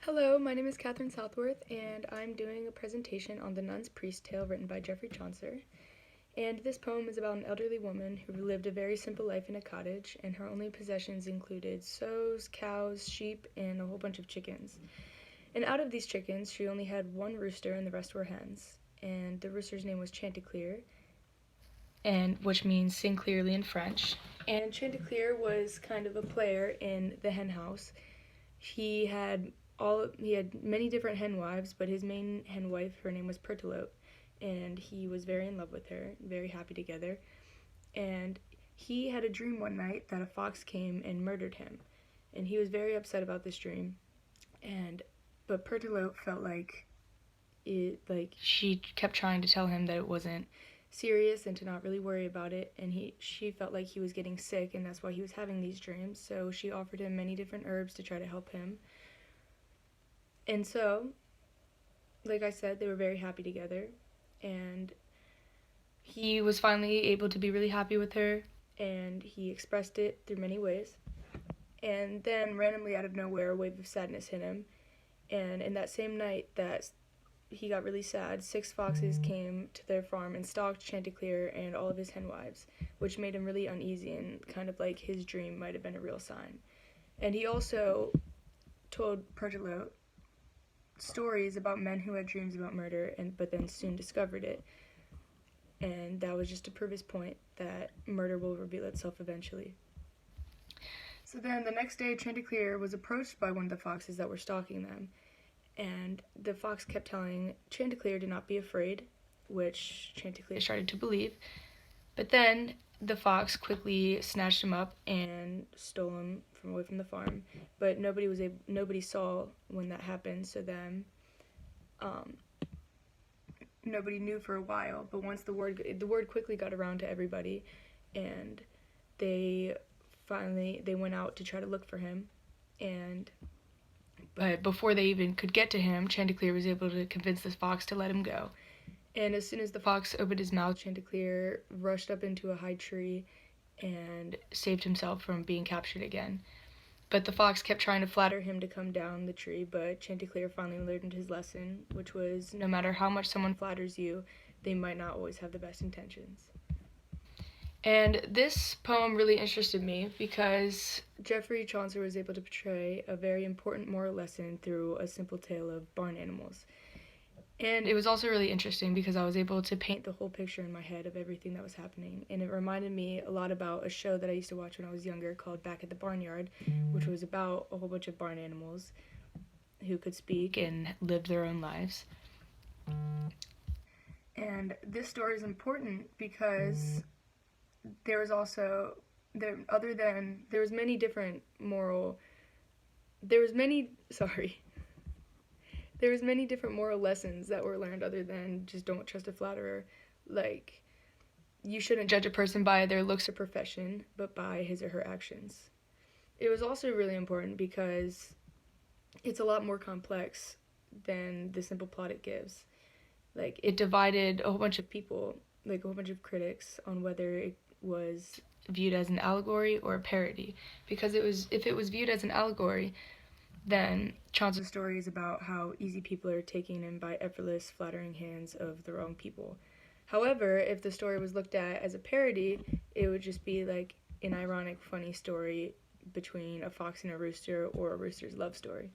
Hello, my name is Catherine Southworth, and I'm doing a presentation on The Nun's Priest Tale written by Geoffrey Chaucer. And this poem is about an elderly woman who lived a very simple life in a cottage, and her only possessions included sows, cows, sheep, and a whole bunch of chickens. And out of these chickens, she only had one rooster, and the rest were hens. And the rooster's name was Chanticleer, and which means sing clearly in French. And Chanticleer was kind of a player in the hen house. He had many different hen wives, but his main hen wife, her name was Pertolote, and he was very in love with her, very happy together. And he had a dream one night that a fox came and murdered him, and he was very upset about this dream. But Pertolote felt like she kept trying to tell him that it wasn't serious and to not really worry about it, and she felt like he was getting sick, and that's why he was having these dreams. So she offered him many different herbs to try to help him. And so, like I said, they were very happy together, and he was finally able to be really happy with her, and he expressed it through many ways. And then, randomly out of nowhere, a wave of sadness hit him, and in that same night that he got really sad, 6 foxes came to their farm and stalked Chanticleer and all of his hen wives, which made him really uneasy, and kind of like his dream might have been a real sign. And he also told Pertolote stories about men who had dreams about murder, but then soon discovered it. And that was just to prove his point that murder will reveal itself eventually. So then the next day, Chanticleer was approached by one of the foxes that were stalking them, and the fox kept telling Chanticleer to not be afraid, which Chanticleer started to believe. But then the fox quickly snatched him up and stole him away from the farm. But nobody saw when that happened, so then nobody knew for a while. But once the word quickly got around to everybody, and they went out to try to look for him. But before they even could get to him, Chanticleer was able to convince the fox to let him go. And as soon as the fox opened his mouth, Chanticleer rushed up into a high tree and saved himself from being captured again. But the fox kept trying to flatter him to come down the tree, but Chanticleer finally learned his lesson, which was no matter how much someone flatters you, they might not always have the best intentions. And this poem really interested me because Geoffrey Chaucer was able to portray a very important moral lesson through a simple tale of barn animals. And it was also really interesting because I was able to paint the whole picture in my head of everything that was happening. And it reminded me a lot about a show that I used to watch when I was younger called Back at the Barnyard, which was about a whole bunch of barn animals who could speak and lived their own lives. And this story is important because there was many different moral lessons that were learned other than just don't trust a flatterer. Like, you shouldn't judge a person by their looks or profession, but by his or her actions. It was also really important because it's a lot more complex than the simple plot it gives. Like, it divided a whole bunch of people, like a whole bunch of critics, on whether it was viewed as an allegory or a parody. Because if it was viewed as an allegory, then Chaucer's story is about how easy people are taken in by effortless, flattering hands of the wrong people. However, if the story was looked at as a parody, it would just be like an ironic, funny story between a fox and a rooster, or a rooster's love story.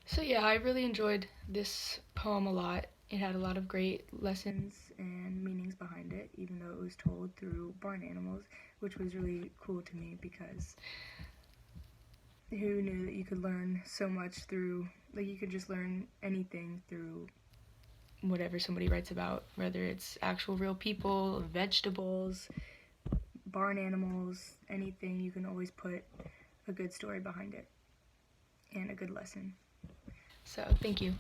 So yeah, I really enjoyed this poem a lot. It had a lot of great lessons and meanings behind it, even though it was told through barn animals, which was really cool to me because who knew that you could learn so much through, like, you could just learn anything through whatever somebody writes about, whether it's actual real people, vegetables, barn animals, anything. You can always put a good story behind it and a good lesson. So, thank you.